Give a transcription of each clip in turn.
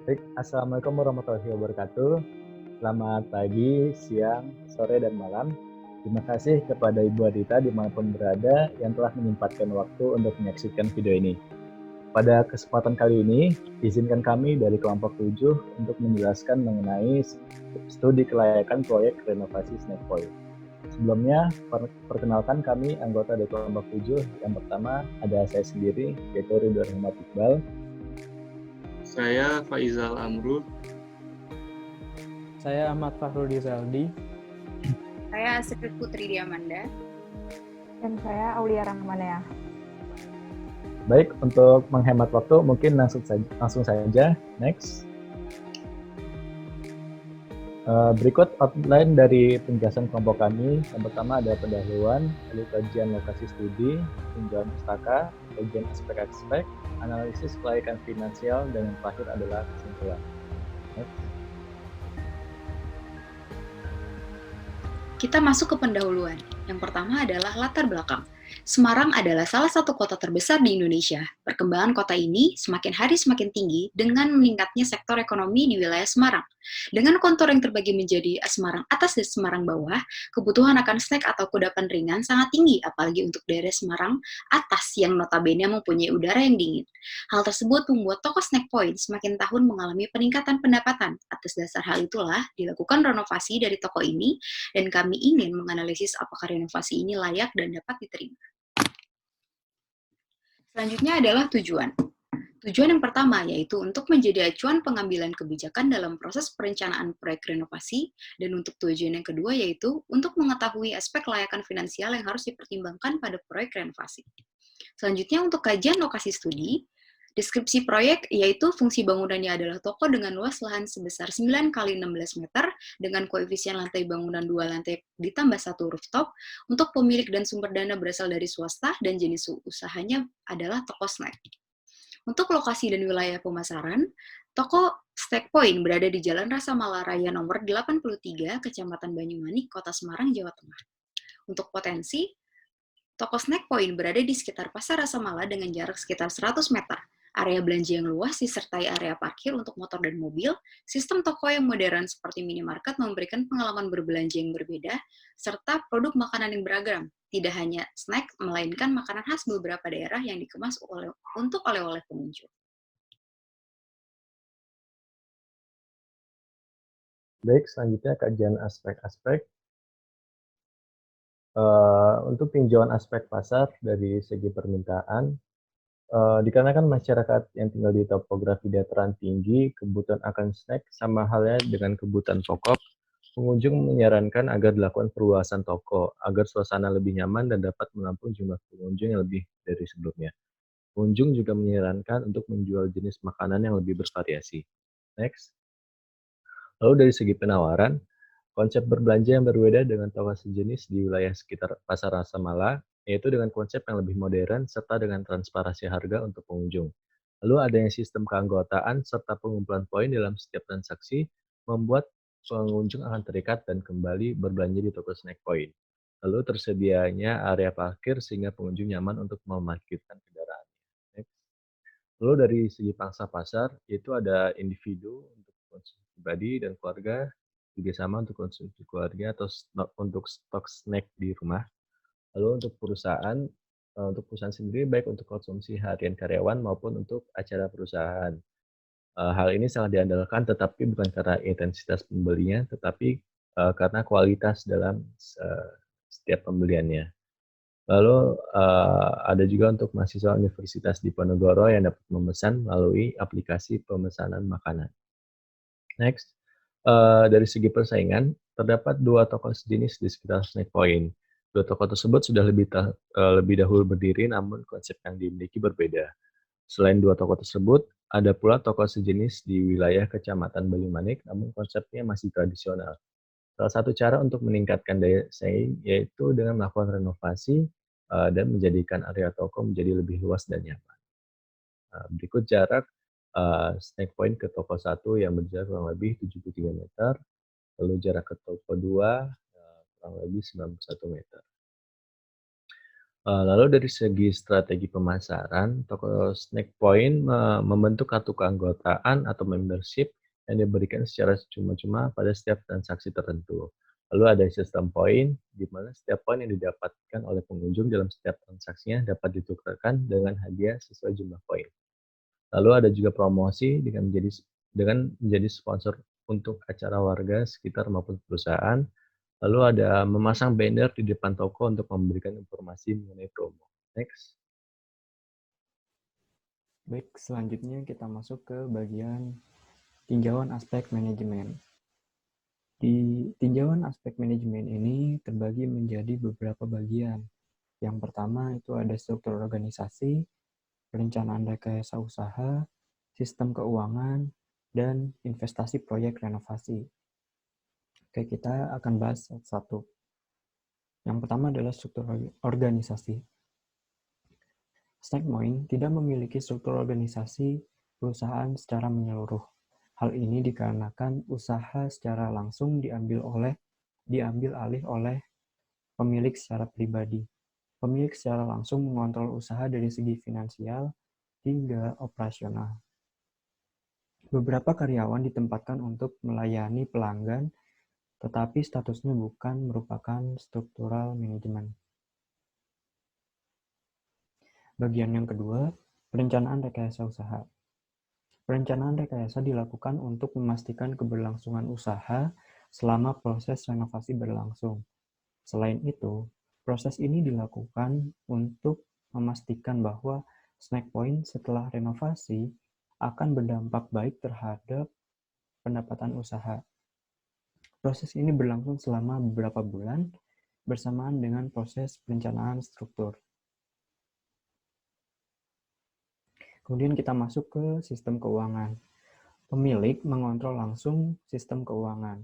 Baik, Assalamualaikum warahmatullahi wabarakatuh. Selamat pagi, siang, sore, dan malam. Terima kasih kepada Ibu Adita dimanapun berada yang telah menyempatkan waktu untuk menyaksikan video ini. Pada kesempatan kali ini, izinkan kami dari kelompok 7 untuk menjelaskan mengenai studi kelayakan proyek renovasi Snack Point. Sebelumnya, perkenalkan kami anggota dari kelompok 7. Yang pertama ada saya sendiri, yaitu Ridwan Ahmad Iqbal. Saya Faizal Amrul. Saya Ahmad Fahrudi Zaldi. Saya Asri Putri Diamanda. Dan saya Aulia Rahmanea. Baik, untuk menghemat waktu mungkin langsung saja. Next. Berikut outline dari penjelasan kelompok kami. Yang pertama ada pendahuluan, lalu kajian lokasi studi, tinjauan pustaka, kajian aspek-aspek, analisis kelayakan finansial, dan yang terakhir adalah kesimpulan. Next. Kita masuk ke pendahuluan. Yang pertama adalah latar belakang. Semarang adalah salah satu kota terbesar di Indonesia. Perkembangan kota ini semakin hari semakin tinggi dengan meningkatnya sektor ekonomi di wilayah Semarang. Dengan kontur yang terbagi menjadi Semarang atas dan Semarang bawah, kebutuhan akan snack atau kudapan ringan sangat tinggi, apalagi untuk daerah Semarang atas yang notabene mempunyai udara yang dingin. Hal tersebut membuat toko Snack Point semakin tahun mengalami peningkatan pendapatan. Atas dasar hal itulah dilakukan renovasi dari toko ini, dan kami ingin menganalisis apakah renovasi ini layak dan dapat diterima. Selanjutnya adalah tujuan. Tujuan yang pertama yaitu untuk menjadi acuan pengambilan kebijakan dalam proses perencanaan proyek renovasi, dan untuk tujuan yang kedua yaitu untuk mengetahui aspek kelayakan finansial yang harus dipertimbangkan pada proyek renovasi. Selanjutnya untuk kajian lokasi studi, deskripsi proyek yaitu fungsi bangunannya adalah toko dengan luas lahan sebesar 9 x 16 meter dengan koefisien lantai bangunan 2 lantai ditambah 1 rooftop. Untuk pemilik dan sumber dana berasal dari swasta dan jenis usahanya adalah toko snack. Untuk lokasi dan wilayah pemasaran, toko Snack Point berada di Jalan Rasa Mala Raya nomor 83, Kecamatan Banyumanik, Kota Semarang, Jawa Tengah. Untuk potensi, toko Snack Point berada di sekitar Pasar Rasa Mala dengan jarak sekitar 100 meter. Area belanja yang luas disertai area parkir untuk motor dan mobil, sistem toko yang modern seperti minimarket memberikan pengalaman berbelanja yang berbeda, serta produk makanan yang beragam. Tidak hanya snack, melainkan makanan khas beberapa daerah yang dikemas untuk oleh-oleh pengunjung. Baik, selanjutnya kajian aspek-aspek. Untuk tinjauan aspek pasar dari segi permintaan, dikarenakan masyarakat yang tinggal di topografi dataran tinggi, kebutuhan akan snack sama halnya dengan kebutuhan pokok, pengunjung menyarankan agar dilakukan perluasan toko, agar suasana lebih nyaman dan dapat menampung jumlah pengunjung yang lebih dari sebelumnya. Pengunjung juga menyarankan untuk menjual jenis makanan yang lebih bervariasi. Next. Lalu dari segi penawaran, konsep berbelanja yang berbeda dengan toko sejenis di wilayah sekitar Pasar Rasa Mala, yaitu dengan konsep yang lebih modern serta dengan transparansi harga untuk pengunjung. Lalu adanya sistem keanggotaan serta pengumpulan poin dalam setiap transaksi membuat pengunjung akan terikat dan kembali berbelanja di toko Snack Point. Lalu tersedianya area parkir sehingga pengunjung nyaman untuk memarkirkan kendaraan. Lalu dari segi pangsa pasar, itu ada individu untuk konsumsi pribadi dan keluarga, juga sama untuk konsumsi keluarga atau untuk stok snack di rumah. Lalu untuk perusahaan sendiri baik untuk konsumsi harian karyawan maupun untuk acara perusahaan. Hal ini sangat diandalkan tetapi bukan karena intensitas pembelinya, tetapi karena kualitas dalam setiap pembeliannya. Lalu ada juga untuk mahasiswa Universitas Diponegoro yang dapat memesan melalui aplikasi pemesanan makanan. Next, dari segi persaingan, terdapat 2 toko sejenis di sekitar Snack Point. 2 toko tersebut sudah lebih dahulu berdiri namun konsep yang dimiliki berbeda. Selain 2 toko tersebut, ada pula toko sejenis di wilayah Kecamatan Banyumanik namun konsepnya masih tradisional. Salah satu cara untuk meningkatkan daya saing yaitu dengan melakukan renovasi dan menjadikan area toko menjadi lebih luas dan nyaman. Berikut jarak Snack Point ke toko 1 yang berjarak kurang lebih 73 meter, lalu jarak ke toko 2 kurang lebih 91 meter. Lalu dari segi strategi pemasaran, toko Snack Point membentuk kartu keanggotaan atau membership yang diberikan secara cuma-cuma pada setiap transaksi tertentu. Lalu ada sistem poin, di mana setiap poin yang didapatkan oleh pengunjung dalam setiap transaksinya dapat ditukarkan dengan hadiah sesuai jumlah poin. Lalu ada juga promosi dengan menjadi sponsor untuk acara warga sekitar maupun perusahaan. Lalu ada memasang banner di depan toko untuk memberikan informasi mengenai promo. Next. Baik, selanjutnya kita masuk ke bagian tinjauan aspek manajemen. Di tinjauan aspek manajemen ini terbagi menjadi beberapa bagian. Yang pertama itu ada struktur organisasi, perencanaan rekayasa usaha, sistem keuangan, dan investasi proyek renovasi. Oke, kita akan bahas satu-satu. Yang pertama adalah struktur organisasi. Snack Point tidak memiliki struktur organisasi perusahaan secara menyeluruh. Hal ini dikarenakan usaha secara langsung diambil alih oleh pemilik secara pribadi. Pemilik secara langsung mengontrol usaha dari segi finansial hingga operasional. Beberapa karyawan ditempatkan untuk melayani pelanggan, tetapi statusnya bukan merupakan struktural manajemen. Bagian yang kedua, perencanaan rekayasa usaha. Perencanaan rekayasa dilakukan untuk memastikan keberlangsungan usaha selama proses renovasi berlangsung. Selain itu, proses ini dilakukan untuk memastikan bahwa Snack Point setelah renovasi akan berdampak baik terhadap pendapatan usaha. Proses ini berlangsung selama beberapa bulan bersamaan dengan proses perencanaan struktur. Kemudian kita masuk ke sistem keuangan. Pemilik mengontrol langsung sistem keuangan.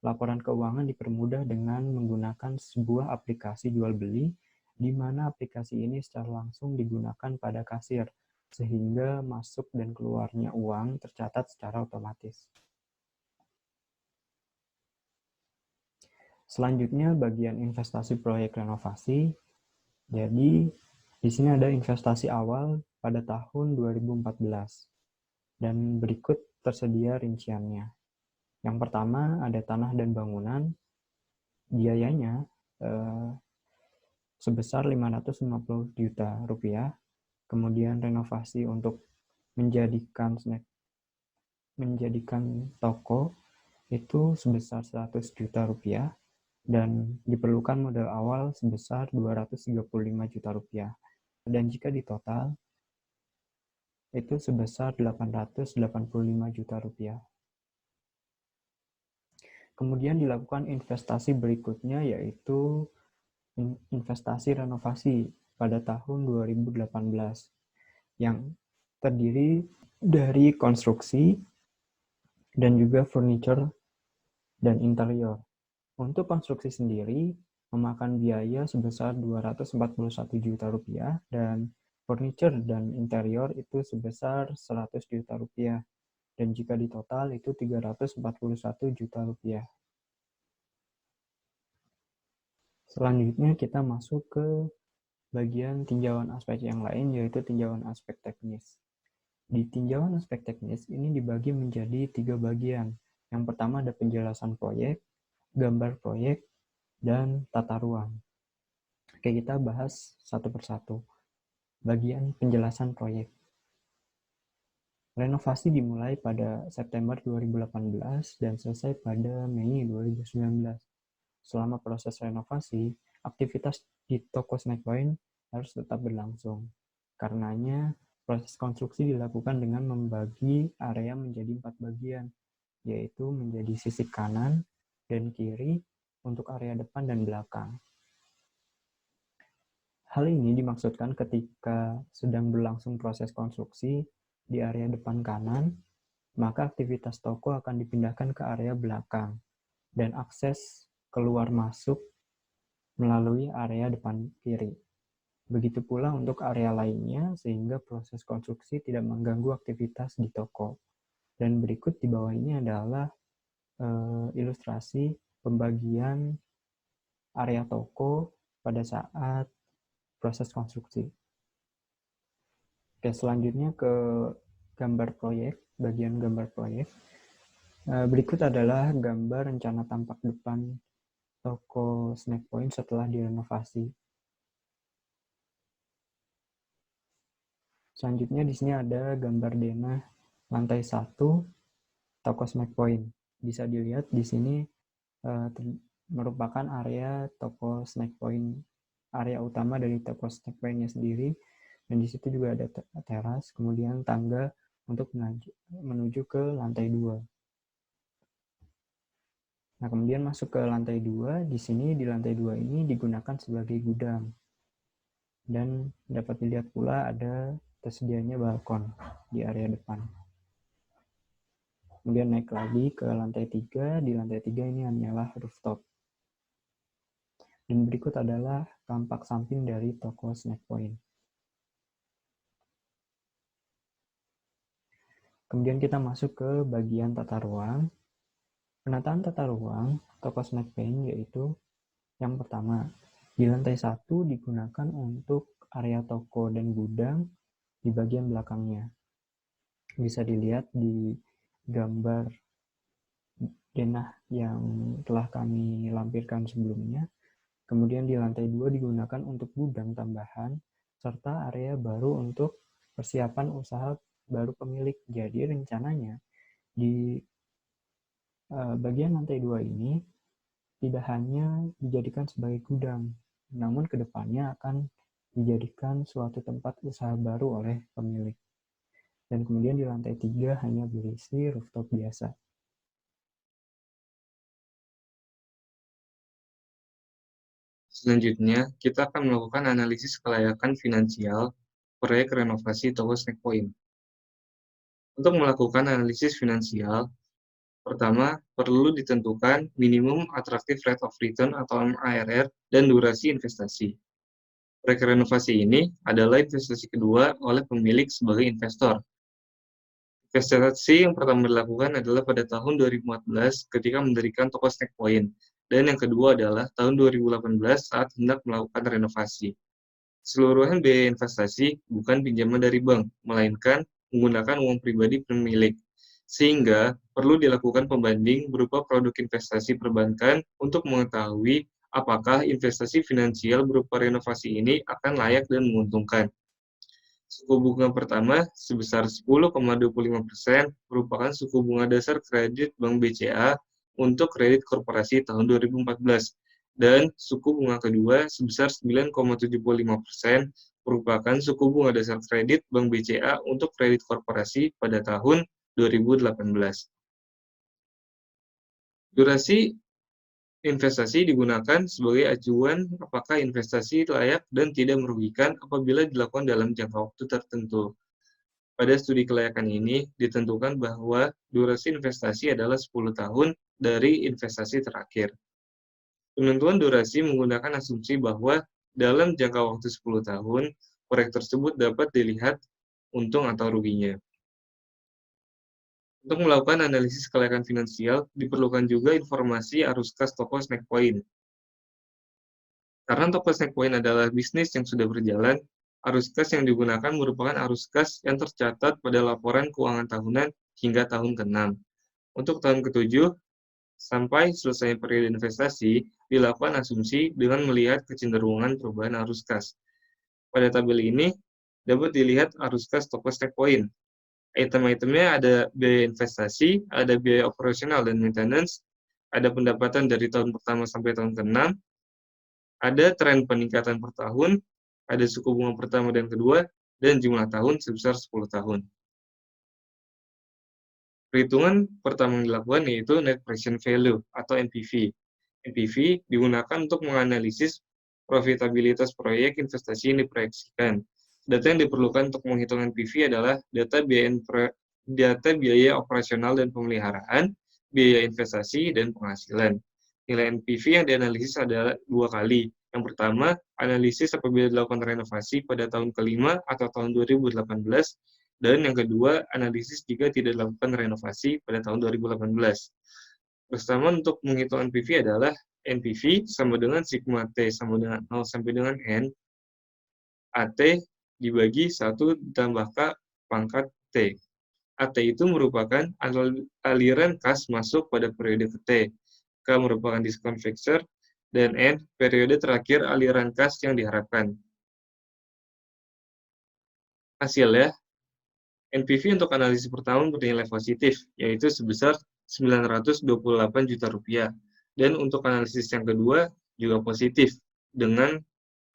Laporan keuangan dipermudah dengan menggunakan sebuah aplikasi jual beli, di mana aplikasi ini secara langsung digunakan pada kasir, sehingga masuk dan keluarnya uang tercatat secara otomatis. Selanjutnya bagian investasi proyek renovasi. Jadi di sini ada investasi awal pada tahun 2014 dan berikut tersedia rinciannya. Yang pertama ada tanah dan bangunan, biayanya sebesar 550 juta rupiah. Kemudian renovasi untuk menjadikan toko itu sebesar 100 juta rupiah dan diperlukan modal awal sebesar 235 juta rupiah. Dan jika ditotal itu sebesar 885 juta rupiah. Kemudian dilakukan investasi berikutnya yaitu investasi renovasi pada tahun 2018 yang terdiri dari konstruksi dan juga furniture dan interior. Untuk konstruksi sendiri memakan biaya sebesar 241 juta rupiah dan furniture dan interior itu sebesar 100 juta rupiah. Dan jika ditotal itu 341 juta rupiah. Selanjutnya kita masuk ke bagian tinjauan aspek yang lain, yaitu tinjauan aspek teknis. Di tinjauan aspek teknis ini dibagi menjadi 3 bagian. Yang pertama ada penjelasan proyek, gambar proyek, dan tata ruang. Oke, kita bahas satu persatu. Bagian penjelasan proyek. Renovasi dimulai pada September 2018 dan selesai pada Mei 2019. Selama proses renovasi, aktivitas di toko Snack Point harus tetap berlangsung. Karenanya, proses konstruksi dilakukan dengan membagi area menjadi 4 bagian, yaitu menjadi sisi kanan dan kiri untuk area depan dan belakang. Hal ini dimaksudkan ketika sedang berlangsung proses konstruksi di area depan kanan, maka aktivitas toko akan dipindahkan ke area belakang dan akses keluar masuk melalui area depan kiri. Begitu pula untuk area lainnya sehingga proses konstruksi tidak mengganggu aktivitas di toko. Dan berikut di bawah ini adalah ilustrasi pembagian area toko pada saat proses konstruksi. Oke, selanjutnya ke gambar proyek, bagian gambar proyek. Berikut adalah gambar rencana tampak depan toko Snack Point setelah direnovasi. Selanjutnya di sini ada gambar denah lantai 1 toko Snack Point. Bisa dilihat di sini merupakan area toko Snack Point, area utama dari toko Snack Point-nya sendiri. Dan di situ juga ada teras, kemudian tangga untuk menuju ke lantai 2. Nah, kemudian masuk ke lantai 2, di sini di lantai 2 ini digunakan sebagai gudang. Dan dapat dilihat pula ada tersedianya balkon di area depan. Kemudian naik lagi ke lantai 3, di lantai 3 ini hanyalah rooftop. Dan berikut adalah tampak samping dari toko Snack Point. Kemudian kita masuk ke bagian tata ruang. Penataan tata ruang toko Snack Point yaitu yang pertama, di lantai 1 digunakan untuk area toko dan gudang di bagian belakangnya. Bisa dilihat di gambar denah yang telah kami lampirkan sebelumnya. Kemudian di lantai 2 digunakan untuk gudang tambahan serta area baru untuk persiapan usaha baru pemilik. Jadi rencananya di bagian lantai 2 ini tidak hanya dijadikan sebagai gudang, namun kedepannya akan dijadikan suatu tempat usaha baru oleh pemilik. Dan kemudian di lantai 3 hanya berisi rooftop biasa. Selanjutnya, kita akan melakukan analisis kelayakan finansial proyek renovasi toko Snack Point. Untuk melakukan analisis finansial, pertama, perlu ditentukan minimum attractive rate of return atau MARR dan durasi investasi. Proyek renovasi ini adalah investasi kedua oleh pemilik sebagai investor. Investasi yang pertama dilakukan adalah pada tahun 2014 ketika mendirikan toko Snack Point, dan yang kedua adalah tahun 2018 saat hendak melakukan renovasi. Keseluruhan biaya investasi bukan pinjaman dari bank, melainkan menggunakan uang pribadi pemilik, sehingga perlu dilakukan pembanding berupa produk investasi perbankan untuk mengetahui apakah investasi finansial berupa renovasi ini akan layak dan menguntungkan. Suku bunga pertama sebesar 10,25% merupakan suku bunga dasar kredit Bank BCA untuk kredit korporasi tahun 2014, dan suku bunga kedua sebesar 9,75% merupakan suku bunga dasar kredit Bank BCA untuk kredit korporasi pada tahun 2018. Durasi investasi digunakan sebagai acuan apakah investasi layak dan tidak merugikan apabila dilakukan dalam jangka waktu tertentu. Pada studi kelayakan ini ditentukan bahwa durasi investasi adalah 10 tahun dari investasi terakhir. Penentuan durasi menggunakan asumsi bahwa dalam jangka waktu 10 tahun, proyek tersebut dapat dilihat untung atau ruginya. Untuk melakukan analisis kelayakan finansial, diperlukan juga informasi arus kas toko Snack Point. Karena toko Snack Point adalah bisnis yang sudah berjalan, arus kas yang digunakan merupakan arus kas yang tercatat pada laporan keuangan tahunan hingga tahun ke-6. Untuk tahun ke-7, sampai selesai periode investasi, dilakukan asumsi dengan melihat kecenderungan perubahan arus kas. Pada tabel ini, dapat dilihat arus kas toko Snack Point. Item-itemnya ada biaya investasi, ada biaya operasional dan maintenance, ada pendapatan dari tahun pertama sampai tahun ke-6, ada tren peningkatan per tahun, ada suku bunga pertama dan kedua, dan jumlah tahun sebesar 10 tahun. Perhitungan pertama yang dilakukan yaitu Net Present Value atau NPV. NPV digunakan untuk menganalisis profitabilitas proyek investasi yang diproyeksikan. Data yang diperlukan untuk menghitung NPV adalah data biaya operasional dan pemeliharaan, biaya investasi, dan penghasilan. Nilai NPV yang dianalisis adalah 2 kali. Yang pertama, analisis apabila dilakukan renovasi pada tahun ke-5 atau tahun 2018, dan yang kedua, analisis jika tidak dilakukan renovasi pada tahun 2018. Pertama, untuk menghitung NPV adalah NPV sama dengan sigma T sama dengan 0 sampai dengan N AT dibagi 1 ditambah K pangkat T. AT itu merupakan aliran kas masuk pada periode ke T. K merupakan diskon fixer, dan N periode terakhir aliran kas yang diharapkan. Hasilnya, NPV untuk analisis pertama bernilai positif, yaitu sebesar Rp928 juta, dan untuk analisis yang kedua juga positif, dengan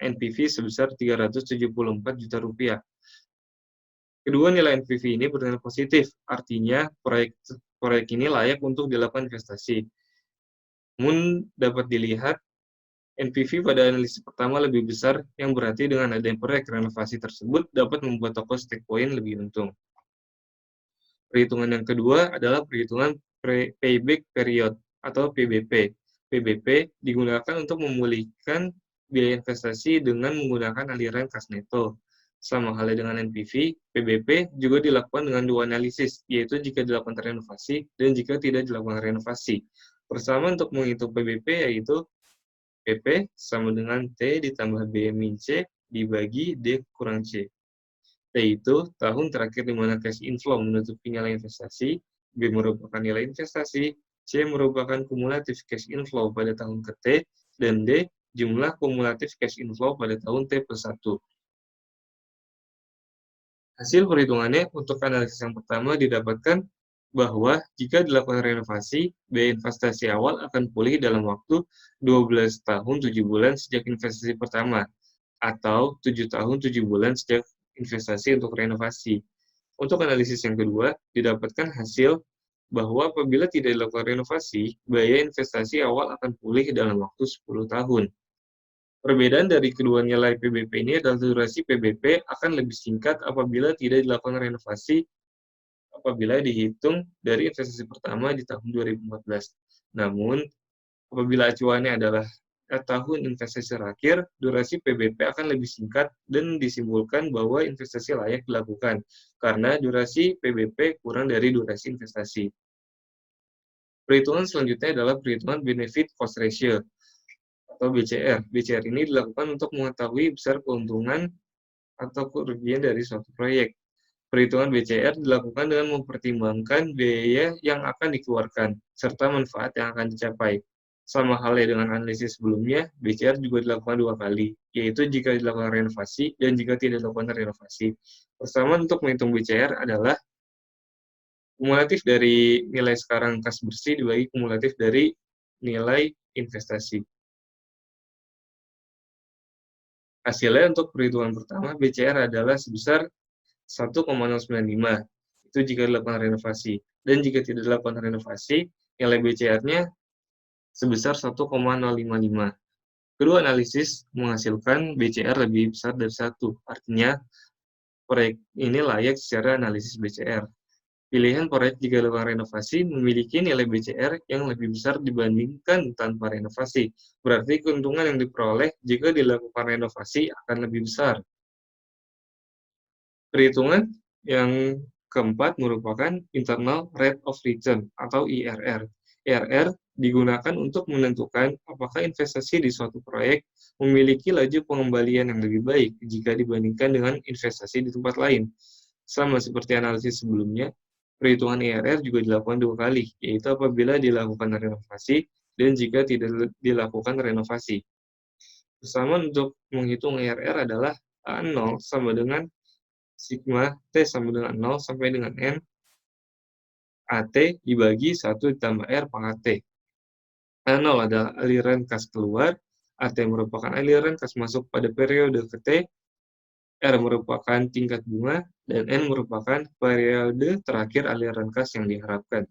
NPV sebesar Rp374 juta. Kedua nilai NPV ini bernilai positif, artinya proyek ini layak untuk dilakukan investasi. Namun dapat dilihat NPV pada analisis pertama lebih besar, yang berarti dengan adanya proyek renovasi tersebut dapat membuat toko Stake Point lebih untung. Perhitungan yang kedua adalah perhitungan payback period atau PBP. PBP digunakan untuk memulihkan biaya investasi dengan menggunakan aliran kas neto. Sama halnya dengan NPV, PBP juga dilakukan dengan dua analisis, yaitu jika dilakukan renovasi dan jika tidak dilakukan renovasi. Persamaan untuk menghitung PBP yaitu PP sama dengan T ditambah B min C dibagi D kurang C. T itu tahun terakhir di mana cash inflow menutupi nilai investasi, B merupakan nilai investasi, C merupakan kumulatif cash inflow pada tahun ke T, dan D jumlah kumulatif cash inflow pada tahun T plus 1. Hasil perhitungannya untuk analisis yang pertama didapatkan bahwa jika dilakukan renovasi, biaya investasi awal akan pulih dalam waktu 12 tahun 7 bulan sejak investasi pertama, atau 7 tahun 7 bulan sejak investasi untuk renovasi. Untuk analisis yang kedua, didapatkan hasil bahwa apabila tidak dilakukan renovasi, biaya investasi awal akan pulih dalam waktu 10 tahun. Perbedaan dari kedua nilai PBP ini adalah durasi PBP akan lebih singkat apabila tidak dilakukan renovasi apabila dihitung dari investasi pertama di tahun 2014. Namun, apabila acuannya adalah tahun investasi terakhir, durasi PBP akan lebih singkat dan disimpulkan bahwa investasi layak dilakukan, karena durasi PBP kurang dari durasi investasi. Perhitungan selanjutnya adalah perhitungan Benefit Cost Ratio, atau BCR. BCR ini dilakukan untuk mengetahui besar keuntungan atau kerugian dari suatu proyek. Perhitungan BCR dilakukan dengan mempertimbangkan biaya yang akan dikeluarkan, serta manfaat yang akan dicapai. Sama halnya dengan analisis sebelumnya, BCR juga dilakukan 2 kali, yaitu jika dilakukan renovasi dan jika tidak dilakukan renovasi. Persamaan untuk menghitung BCR adalah kumulatif dari nilai sekarang kas bersih dibagi kumulatif dari nilai investasi. Hasilnya untuk perhitungan pertama, BCR adalah sebesar 1,095, itu jika dilakukan renovasi. Dan jika tidak dilakukan renovasi, nilai BCR-nya sebesar 1,055. Kedua analisis menghasilkan BCR lebih besar dari 1, artinya proyek ini layak secara analisis BCR. Pilihan proyek jika dilakukan renovasi memiliki nilai BCR yang lebih besar dibandingkan tanpa renovasi. Berarti keuntungan yang diperoleh jika dilakukan renovasi akan lebih besar. Perhitungan yang keempat merupakan Internal Rate of Return atau IRR. IRR digunakan untuk menentukan apakah investasi di suatu proyek memiliki laju pengembalian yang lebih baik jika dibandingkan dengan investasi di tempat lain. Sama seperti analisis sebelumnya, perhitungan IRR juga dilakukan 2 kali, yaitu apabila dilakukan renovasi dan jika tidak dilakukan renovasi. Persamaan untuk menghitung IRR adalah A0 sama dengan sigma T sama dengan 0 sampai dengan N AT dibagi 1 ditambah R pangkat T. A0 adalah aliran kas keluar, AT merupakan aliran kas masuk pada periode ke T, R merupakan tingkat bunga, dan N merupakan periode terakhir aliran kas yang diharapkan.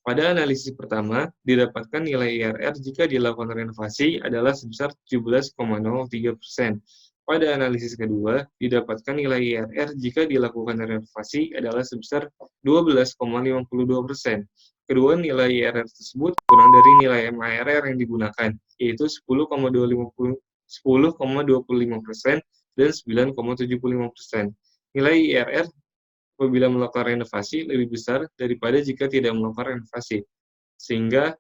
Pada analisis pertama, didapatkan nilai IRR jika dilakukan renovasi adalah sebesar 17,03%. Pada analisis kedua, didapatkan nilai IRR jika dilakukan renovasi adalah sebesar 12,52%. Kedua nilai IRR tersebut kurang dari nilai MARR yang digunakan, yaitu 10,25% dan 9,75%. Nilai IRR apabila melakukan renovasi lebih besar daripada jika tidak melakukan renovasi, sehingga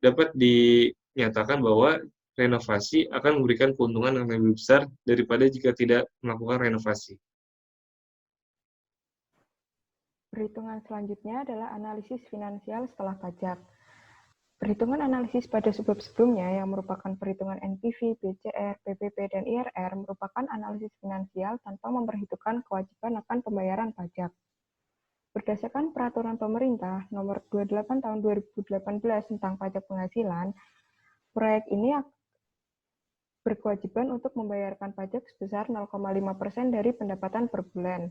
dapat dinyatakan bahwa renovasi akan memberikan keuntungan yang lebih besar daripada jika tidak melakukan renovasi. Perhitungan selanjutnya adalah analisis finansial setelah pajak. Perhitungan analisis pada subbab sebelumnya yang merupakan perhitungan NPV, BCR, PPP, dan IRR merupakan analisis finansial tanpa memperhitungkan kewajiban akan pembayaran pajak. Berdasarkan Peraturan Pemerintah Nomor 28 Tahun 2018 tentang Pajak Penghasilan, proyek ini berkewajiban untuk membayarkan pajak sebesar 0,5% dari pendapatan per bulan.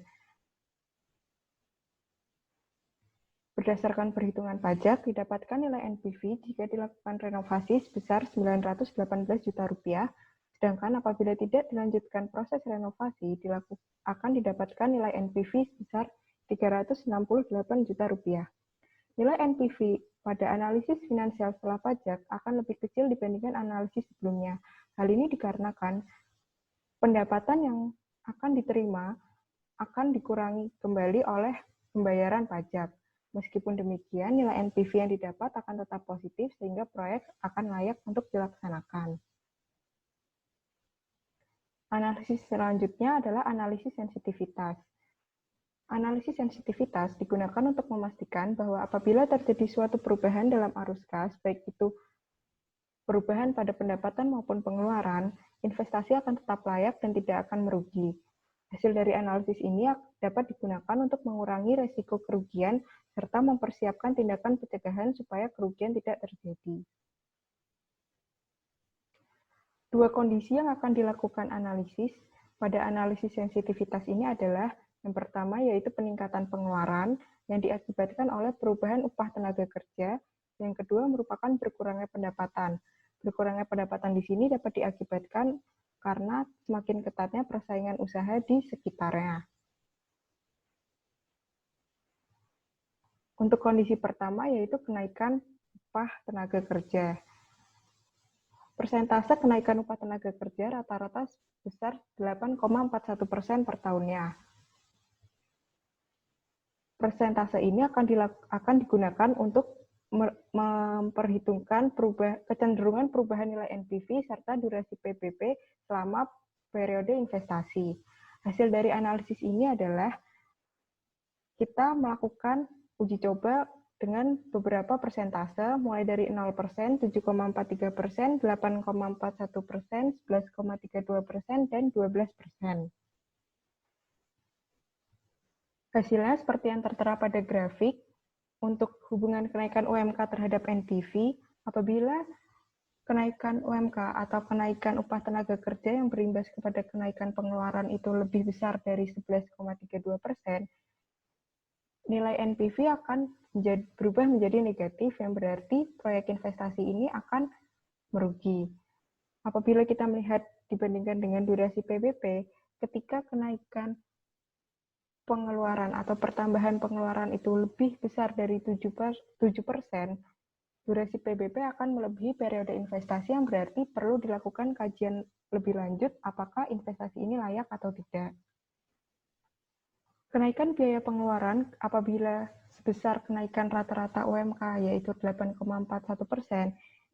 Berdasarkan perhitungan pajak, didapatkan nilai NPV jika dilakukan renovasi sebesar Rp918 juta, sedangkan apabila tidak dilanjutkan proses renovasi, akan didapatkan nilai NPV sebesar Rp368 juta. Nilai NPV pada analisis finansial setelah pajak akan lebih kecil dibandingkan analisis sebelumnya. Hal ini dikarenakan pendapatan yang akan diterima akan dikurangi kembali oleh pembayaran pajak. Meskipun demikian, nilai NPV yang didapat akan tetap positif sehingga proyek akan layak untuk dilaksanakan. Analisis selanjutnya adalah analisis sensitivitas. Analisis sensitivitas digunakan untuk memastikan bahwa apabila terjadi suatu perubahan dalam arus kas, baik itu perubahan pada pendapatan maupun pengeluaran, investasi akan tetap layak dan tidak akan merugi. Hasil dari analisis ini dapat digunakan untuk mengurangi risiko kerugian serta mempersiapkan tindakan pencegahan supaya kerugian tidak terjadi. Dua kondisi yang akan dilakukan analisis pada analisis sensitivitas ini adalah yang pertama yaitu peningkatan pengeluaran yang diakibatkan oleh perubahan upah tenaga kerja, yang kedua merupakan berkurangnya pendapatan. Berkurangnya pendapatan di sini dapat diakibatkan karena semakin ketatnya persaingan usaha di sekitarnya. Untuk kondisi pertama yaitu kenaikan upah tenaga kerja. Persentase kenaikan upah tenaga kerja rata-rata sebesar 8,41% per tahunnya. Persentase ini akan digunakan untuk memperhitungkan kecenderungan perubahan nilai NPV serta durasi PPP selama periode investasi. Hasil dari analisis ini adalah kita melakukan uji coba dengan beberapa persentase, mulai dari 0%, 7,43%, 8,41%, 11,32%, dan 12%. Hasilnya seperti yang tertera pada grafik. Untuk hubungan kenaikan UMK terhadap NPV, apabila kenaikan UMK atau kenaikan upah tenaga kerja yang berimbas kepada kenaikan pengeluaran itu lebih besar dari 11,32%, nilai NPV akan berubah menjadi negatif, yang berarti proyek investasi ini akan merugi. Apabila kita melihat dibandingkan dengan durasi PBP, ketika kenaikan pengeluaran atau pertambahan pengeluaran itu lebih besar dari 7%, durasi PBP akan melebihi periode investasi, yang berarti perlu dilakukan kajian lebih lanjut apakah investasi ini layak atau tidak. Kenaikan biaya pengeluaran apabila sebesar kenaikan rata-rata UMK yaitu 8,41%,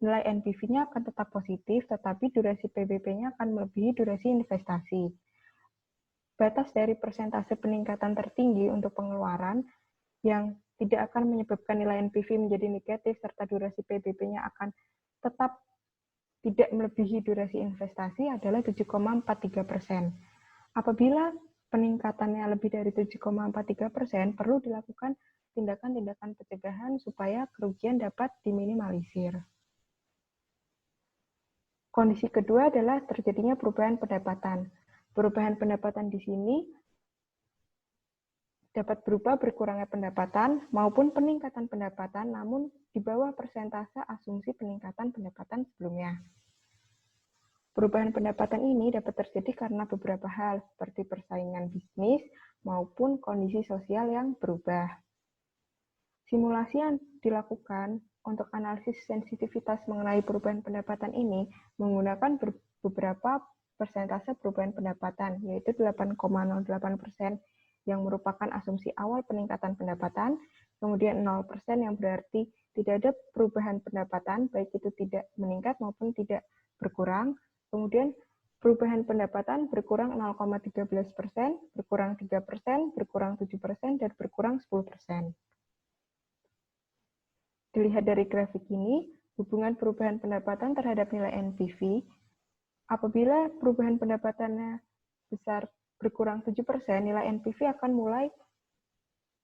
nilai NPV-nya akan tetap positif, tetapi durasi PBP-nya akan melebihi durasi investasi. Batas dari persentase peningkatan tertinggi untuk pengeluaran yang tidak akan menyebabkan nilai NPV menjadi negatif serta durasi PBP-nya akan tetap tidak melebihi durasi investasi adalah 7,43%. Apabila peningkatannya lebih dari 7,43%, perlu dilakukan tindakan-tindakan pencegahan supaya kerugian dapat diminimalisir. Kondisi kedua adalah terjadinya perubahan pendapatan. Perubahan pendapatan di sini dapat berupa berkurangnya pendapatan maupun peningkatan pendapatan, namun di bawah persentase asumsi peningkatan pendapatan sebelumnya. Perubahan pendapatan ini dapat terjadi karena beberapa hal, seperti persaingan bisnis maupun kondisi sosial yang berubah. Simulasi yang dilakukan untuk analisis sensitivitas mengenai perubahan pendapatan ini menggunakan beberapa persentase perubahan pendapatan, yaitu 8,08% yang merupakan asumsi awal peningkatan pendapatan, kemudian 0% yang berarti tidak ada perubahan pendapatan, baik itu tidak meningkat maupun tidak berkurang, kemudian perubahan pendapatan berkurang 0,13%, berkurang 3%, berkurang 7%, dan berkurang 10%. Dilihat dari grafik ini, hubungan perubahan pendapatan terhadap nilai NPV, apabila perubahan pendapatannya besar berkurang 7%, nilai NPV akan mulai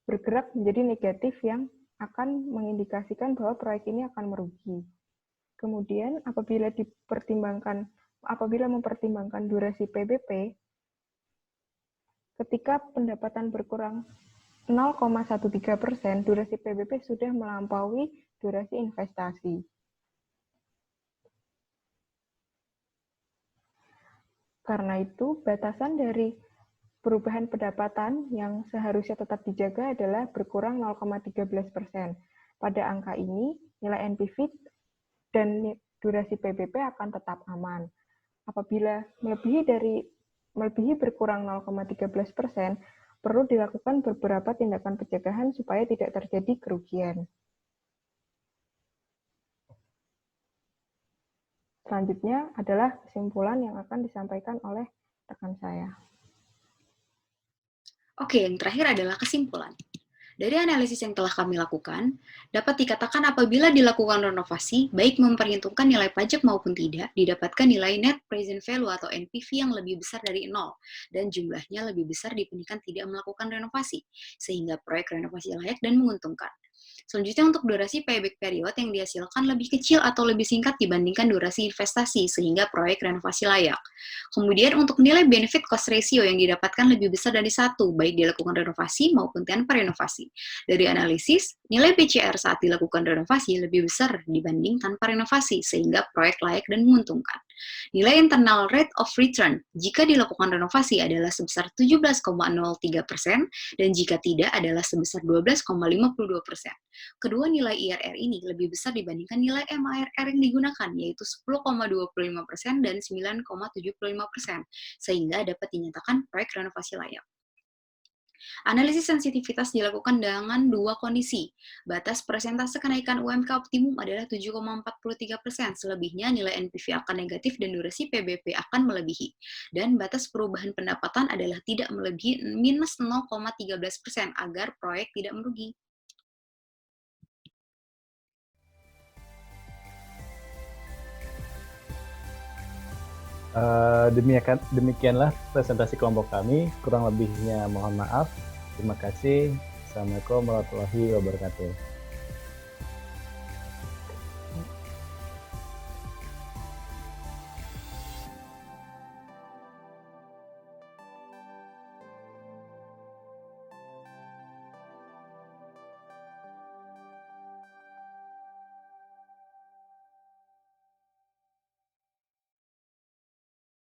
bergerak menjadi negatif yang akan mengindikasikan bahwa proyek ini akan merugi. Kemudian, apabila mempertimbangkan durasi PBP, ketika pendapatan berkurang 0,13%, durasi PBP sudah melampaui durasi investasi. Karena itu, batasan dari perubahan pendapatan yang seharusnya tetap dijaga adalah berkurang 0,13%. Pada angka ini, nilai NPV dan durasi PBP akan tetap aman. Apabila melebihi berkurang 0,13%, perlu dilakukan beberapa tindakan pencegahan supaya tidak terjadi kerugian. Selanjutnya adalah kesimpulan yang akan disampaikan oleh rekan saya. Oke, yang terakhir adalah kesimpulan. Dari analisis yang telah kami lakukan, dapat dikatakan apabila dilakukan renovasi, baik memperhitungkan nilai pajak maupun tidak, didapatkan nilai net present value atau NPV yang lebih besar dari 0, dan jumlahnya lebih besar dibandingkan tidak melakukan renovasi, sehingga proyek renovasi layak dan menguntungkan. Selanjutnya untuk durasi payback period yang dihasilkan lebih kecil atau lebih singkat dibandingkan durasi investasi, sehingga proyek renovasi layak. Kemudian untuk nilai benefit cost ratio yang didapatkan lebih besar dari 1, baik dilakukan renovasi maupun tanpa renovasi. Dari analisis, nilai PCR saat dilakukan renovasi lebih besar dibanding tanpa renovasi, sehingga proyek layak dan menguntungkan. Nilai internal rate of return jika dilakukan renovasi adalah sebesar 17,03% dan jika tidak adalah sebesar 12,52%. Kedua nilai IRR ini lebih besar dibandingkan nilai MARR yang digunakan, yaitu 10,25% dan 9,75%, sehingga dapat dinyatakan proyek renovasi layak. Analisis sensitivitas dilakukan dengan dua kondisi. Batas persentase kenaikan UMK optimum adalah 7,43%, selebihnya nilai NPV akan negatif dan durasi PBP akan melebihi. Dan batas perubahan pendapatan adalah tidak melebihi minus 0,13% agar proyek tidak merugi. Demikianlah presentasi kelompok kami. Kurang lebihnya mohon maaf. Terima kasih. Assalamualaikum warahmatullahi wabarakatuh.